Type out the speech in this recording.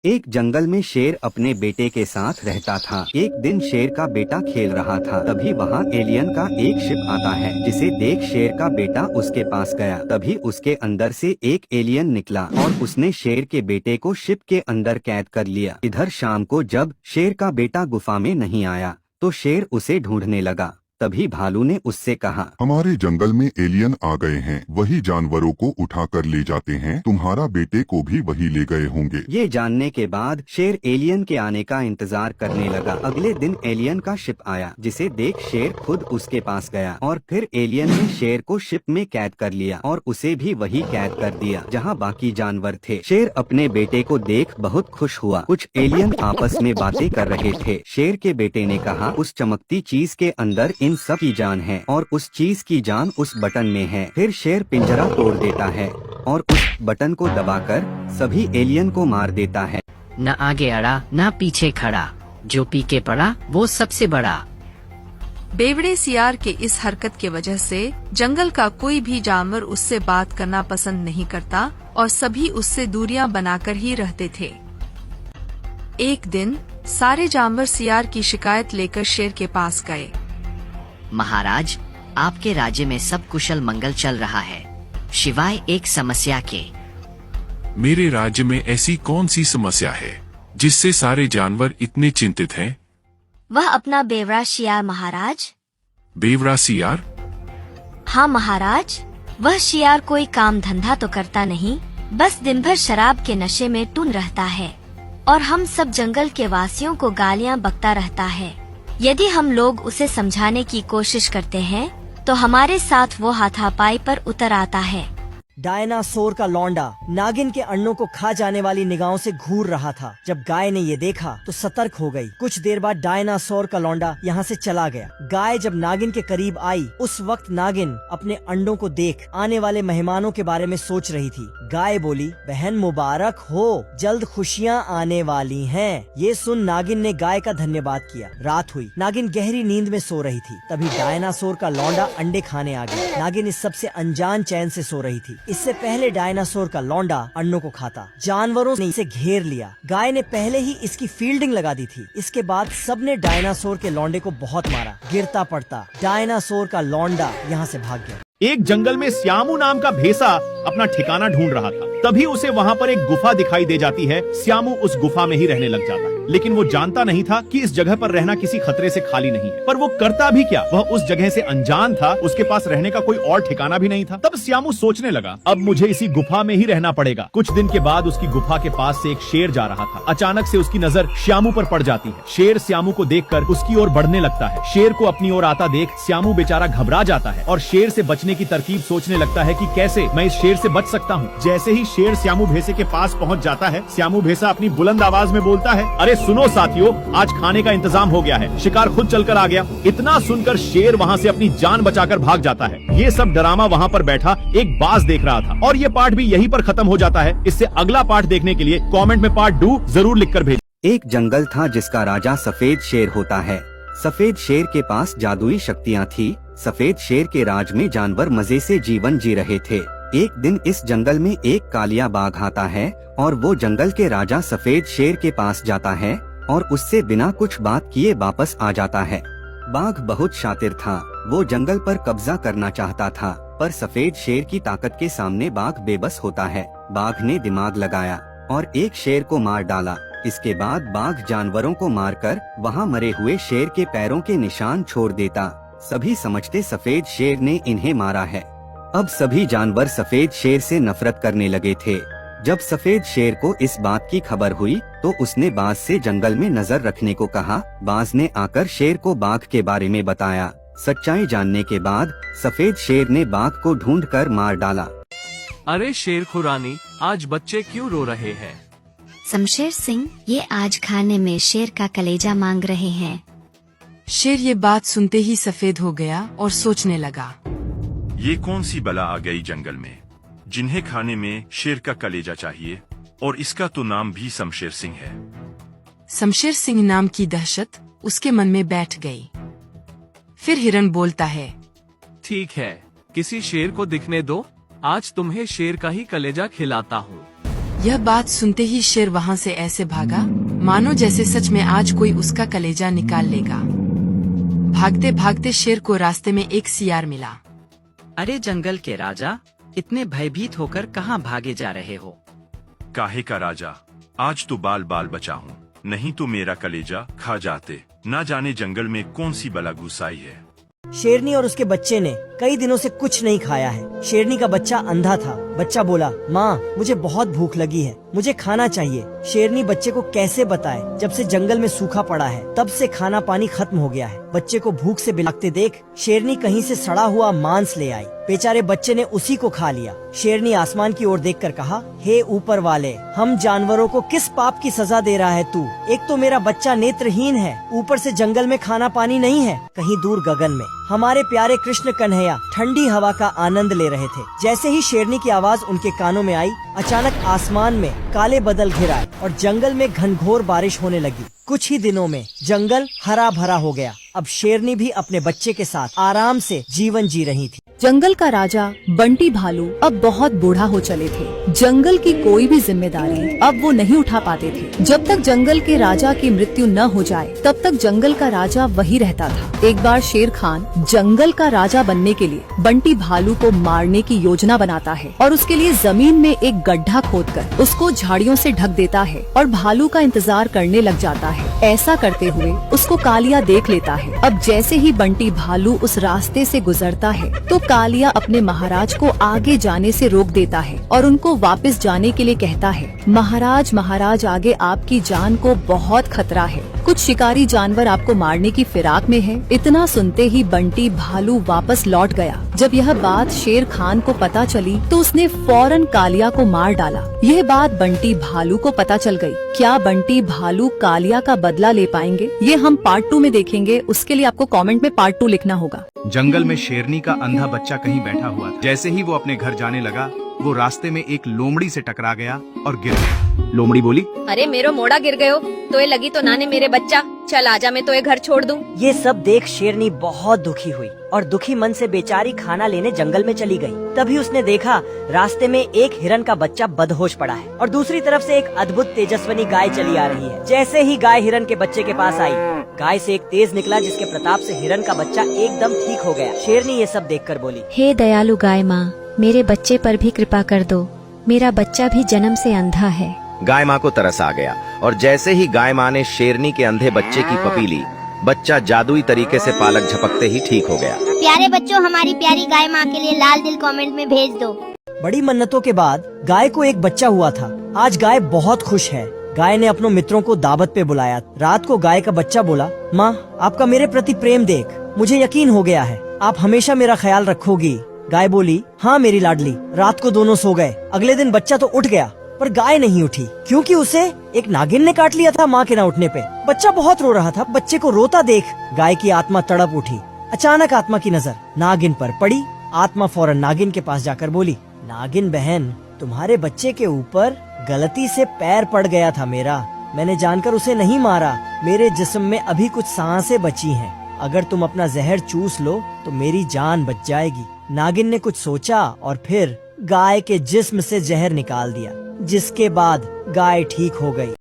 एक जंगल में शेर अपने बेटे के साथ रहता था। एक दिन शेर का बेटा खेल रहा था, तभी वहाँ एलियन का एक शिप आता है, जिसे देख शेर का बेटा उसके पास गया। तभी उसके अंदर से एक एलियन निकला और उसने शेर के बेटे को शिप के अंदर कैद कर लिया। इधर शाम को जब शेर का बेटा गुफा में नहीं आया तो शेर उसे ढूंढने लगा। तभी भालू ने उससे कहा, हमारे जंगल में एलियन आ गए हैं, वही जानवरों को उठा कर ले जाते हैं, तुम्हारा बेटे को भी वही ले गए होंगे। ये जानने के बाद शेर एलियन के आने का इंतजार करने लगा। अगले दिन एलियन का शिप आया, जिसे देख शेर खुद उसके पास गया और फिर एलियन ने शेर को शिप में कैद कर लिया और उसे भी वही कैद कर दिया जहाँ बाकी जानवर थे। शेर अपने बेटे को देख बहुत खुश हुआ। कुछ एलियन आपस में बातें कर रहे थे। शेर के बेटे ने कहा, उस चमकती चीज के अंदर इन सब की जान है और उस चीज की जान उस बटन में है। फिर शेर पिंजरा तोड़ देता है और उस बटन को दबाकर सभी एलियन को मार देता है। न आगे अड़ा न पीछे खड़ा, जो पी के पड़ा वो सबसे बड़ा। बेवड़े सियार के इस हरकत के वजह से जंगल का कोई भी जानवर उससे बात करना पसंद नहीं करता और सभी उससे दूरियां बनाकर ही रहते थे। एक दिन सारे जानवर सियार की शिकायत लेकर शेर के पास गए। महाराज, आपके राज्य में सब कुशल मंगल चल रहा है, सिवाय एक समस्या के। मेरे राज्य में ऐसी कौन सी समस्या है जिससे सारे जानवर इतने चिंतित हैं? वह अपना बेवड़ा शियार महाराज। बेवड़ा सियार? हाँ महाराज, वह शियार कोई काम धंधा तो करता नहीं, बस दिन भर शराब के नशे में टून रहता है और हम सब जंगल के वासियों को गालियाँ बकता रहता है। यदि हम लोग उसे समझाने की कोशिश करते हैं तो हमारे साथ वो हाथापाई पर उतर आता है। डायनासोर का लौंडा नागिन के अंडों को खा जाने वाली निगाहों से घूर रहा था। जब गाय ने ये देखा तो सतर्क हो गई। कुछ देर बाद डायनासोर का लौंडा यहाँ से चला गया। गाय जब नागिन के करीब आई, उस वक्त नागिन अपने अंडों को देख आने वाले मेहमानों के बारे में सोच रही थी। गाय बोली, बहन मुबारक हो, जल्द खुशियाँ आने वाली हैं। ये सुन नागिन ने गाय का धन्यवाद किया। रात हुई, नागिन गहरी नींद में सो रही थी। तभी डायनासोर का लौंडा अंडे खाने आ गया। नागिन इस सबसे अनजान चैन से सो रही थी। इससे पहले डायनासोर का लौंडा अंडों को खाता। जानवरों ने इसे घेर लिया। गाय ने पहले ही इसकी फील्डिंग लगा दी थी। इसके बाद सबने डायनासोर के लौंडे को बहुत मारा। गिरता पड़ता डायनासोर का लौंडा यहाँ से भाग गया। एक जंगल में श्यामू नाम का भेसा अपना ठिकाना ढूंढ रहा था। तभी उसे वहाँ पर एक गुफा दिखाई दे जाती है। श्यामू उस गुफा में ही रहने लग जाता है, लेकिन वो जानता नहीं था कि इस जगह पर रहना किसी खतरे से खाली नहीं है। पर वो करता भी क्या, वह उस जगह से अनजान था। उसके पास रहने का कोई और ठिकाना भी नहीं था। तब श्यामू सोचने लगा, अब मुझे इसी गुफा में ही रहना पड़ेगा। कुछ दिन के बाद उसकी गुफा के पास से एक शेर जा रहा था। अचानक से उसकी नजर श्यामू पर पड़ जाती है। शेर श्यामू को देखकर उसकी ओर बढ़ने लगता है। शेर को अपनी ओर आता देख श्यामू बेचारा घबरा जाता है और शेर से बचने की तरकीब सोचने लगता है कि कैसे मैं इस शेर से बच सकता हूँ। जैसे ही शेर श्यामू भेसे के पास पहुँच जाता है, श्यामू भेसा अपनी बुलंद आवाज में बोलता है, अरे सुनो साथियों, आज खाने का इंतजाम हो गया है, शिकार खुद चलकर आ गया। इतना सुनकर शेर वहाँ से अपनी जान बचाकर भाग जाता है। ये सब ड्रामा वहाँ पर बैठा एक बाज देख रहा था और ये पार्ट भी यहीं पर खत्म हो जाता है। इससे अगला पार्ट देखने के लिए कमेंट में पार्ट 2 जरूर लिखकर भेजें। एक जंगल था जिसका राजा सफेद शेर होता है। सफेद शेर के पास जादुई शक्तियाँ थी। सफेद शेर के राज में जानवर मजे से जीवन जी रहे थे। एक दिन इस जंगल में एक कालिया बाघ आता है और वो जंगल के राजा सफेद शेर के पास जाता है और उससे बिना कुछ बात किए वापस आ जाता है। बाघ बहुत शातिर था। वो जंगल पर कब्जा करना चाहता था, पर सफेद शेर की ताकत के सामने बाघ बेबस होता है। बाघ ने दिमाग लगाया और एक शेर को मार डाला। इसके बाद बाघ जानवरों को मारकर वहाँ मरे हुए शेर के पैरों के निशान छोड़ देता। सभी समझते सफेद शेर ने इन्हें मारा है। अब सभी जानवर सफेद शेर से नफरत करने लगे थे। जब सफेद शेर को इस बात की खबर हुई तो उसने बाज से जंगल में नजर रखने को कहा। बाज ने आकर शेर को बाघ के बारे में बताया। सच्चाई जानने के बाद सफेद शेर ने बाघ को ढूंढकर मार डाला। अरे शेर खुरानी, आज बच्चे क्यों रो रहे हैं? शमशेर सिंह, ये आज खाने में शेर का कलेजा मांग रहे हैं। शेर ये बात सुनते ही सफेद हो गया और सोचने लगा, ये कौन सी बला आ गई जंगल में, जिन्हें खाने में शेर का कलेजा चाहिए, और इसका तो नाम भी शमशेर सिंह है। शमशेर सिंह नाम की दहशत उसके मन में बैठ गई। फिर हिरण बोलता है, ठीक है, किसी शेर को दिखने दो, आज तुम्हें शेर का ही कलेजा खिलाता हूँ। यह बात सुनते ही शेर वहाँ से ऐसे भागा मानो जैसे सच में आज कोई उसका कलेजा निकाल लेगा। भागते भागते शेर को रास्ते में एक सियार मिला। अरे जंगल के राजा, इतने भयभीत होकर कहाँ भागे जा रहे हो? काहे का राजा, आज तो बाल बाल बचा हूँ, नहीं तो मेरा कलेजा खा जाते। ना जाने जंगल में कौन सी बला घुस आई है। शेरनी और उसके बच्चे ने कई दिनों से कुछ नहीं खाया है। शेरनी का बच्चा अंधा था। बच्चा बोला, माँ मुझे बहुत भूख लगी है, मुझे खाना चाहिए। शेरनी बच्चे को कैसे बताए, जब से जंगल में सूखा पड़ा है तब से खाना पानी खत्म हो गया है। बच्चे को भूख से बिलखते देख शेरनी कहीं से सड़ा हुआ मांस ले आई। बेचारे बच्चे ने उसी को खा लिया। शेरनी आसमान की ओर देखकर कहा, हे ऊपर वाले, हम जानवरों को किस पाप की सजा दे रहा है तू? एक तो मेरा बच्चा नेत्रहीन है, ऊपर से जंगल में खाना पानी नहीं है। कहीं दूर गगन में हमारे प्यारे कृष्ण कन्हैया ठंडी हवा का आनंद ले रहे थे। जैसे ही शेरनी की आवाज उनके कानों में आई, अचानक आसमान में काले बादल घिर आए और जंगल में घनघोर बारिश होने लगी। कुछ ही दिनों में जंगल हरा भरा हो गया। अब शेरनी भी अपने बच्चे के साथ आराम से जीवन जी रही थी। जंगल का राजा बंटी भालू अब बहुत बूढ़ा हो चले थे। जंगल की कोई भी जिम्मेदारी अब वो नहीं उठा पाते थे। जब तक जंगल के राजा की मृत्यु न हो जाए तब तक जंगल का राजा वही रहता था। एक बार शेर खान जंगल का राजा बनने के लिए बंटी भालू को मारने की योजना बनाता है और उसके लिए जमीन में एक गड्ढा खोदकर उसको झाड़ियों से ढक देता है और भालू का इंतजार करने लग जाता है। ऐसा करते हुए उसको कालिया देख लेता है। अब जैसे ही बंटी भालू उस रास्ते से गुजरता है तो कालिया अपने महाराज को आगे जाने से रोक देता है और उनको वापस जाने के लिए कहता है, महाराज महाराज, आगे आपकी जान को बहुत खतरा है। कुछ शिकारी जानवर आपको मारने की फिराक में है। इतना सुनते ही बंटी भालू वापस लौट गया। जब यह बात शेर खान को पता चली तो उसने फौरन कालिया को मार डाला। यह बात बंटी भालू को पता चल गई। क्या बंटी भालू कालिया का बदला ले पाएंगे? ये हम पार्ट 2 में देखेंगे। उसके लिए आपको कमेंट में पार्ट 2 लिखना होगा। जंगल में शेरनी का अंधा बच्चा कहीं बैठा हुआ था। जैसे ही वो अपने घर जाने लगा, वो रास्ते में एक लोमड़ी से टकरा गया और गिर गया। लोमड़ी बोली, अरे मेरो मोड़ा गिर गयो, तो ये लगी तो नाने मेरे बच्चा, चल आजा मैं तो ये घर छोड़ दूं। ये सब देख शेरनी बहुत दुखी हुई और दुखी मन से बेचारी खाना लेने जंगल में चली गई। तभी उसने देखा रास्ते में एक हिरन का बच्चा बदहोश पड़ा है और दूसरी तरफ से एक अद्भुत तेजस्विनी गाय चली आ रही है। जैसे ही गाय हिरन के बच्चे के पास आई, गाय से एक तेज निकला जिसके प्रताप से हिरन का बच्चा एकदम ठीक हो गया। शेरनी ये सब देखकर बोली, हे दयालु गाय माँ, मेरे बच्चे पर भी कृपा कर दो। मेरा बच्चा भी जन्म से अंधा है। गाय माँ को तरस आ गया और जैसे ही गाय माँ ने शेरनी के अंधे बच्चे की पपी ली, बच्चा जादुई तरीके से पालक झपकते ही ठीक हो गया। प्यारे बच्चों, हमारी प्यारी गाय माँ के लिए लाल दिल कमेंट में भेज दो। बड़ी मन्नतों के बाद गाय को एक बच्चा हुआ था। आज गाय बहुत खुश है। गाय ने अपनों मित्रों को दावत पे बुलाया। रात को गाय का बच्चा बोला, माँ आपका मेरे प्रति प्रेम देख मुझे यकीन हो गया है, आप हमेशा मेरा ख्याल रखोगी। गाय बोली, हाँ मेरी लाडली। रात को दोनों सो गए। अगले दिन बच्चा तो उठ गया पर गाय नहीं उठी, क्योंकि उसे एक नागिन ने काट लिया था माँ के न उठने पे। बच्चा बहुत रो रहा था। बच्चे को रोता देख गाय की आत्मा तड़प उठी। अचानक आत्मा की नजर नागिन पर पड़ी। आत्मा फौरन नागिन के पास जाकर बोली, नागिन बहन, तुम्हारे बच्चे के ऊपर गलती से पैर पड़ गया था मेरा। मैंने जानकर उसे नहीं मारा। मेरे जिस्म में अभी कुछ सांसें बची हैं। अगर तुम अपना जहर चूस लो तो मेरी जान बच जाएगी। नागिन ने कुछ सोचा और फिर गाय के जिस्म से जहर निकाल दिया, जिसके बाद गाय ठीक हो गई।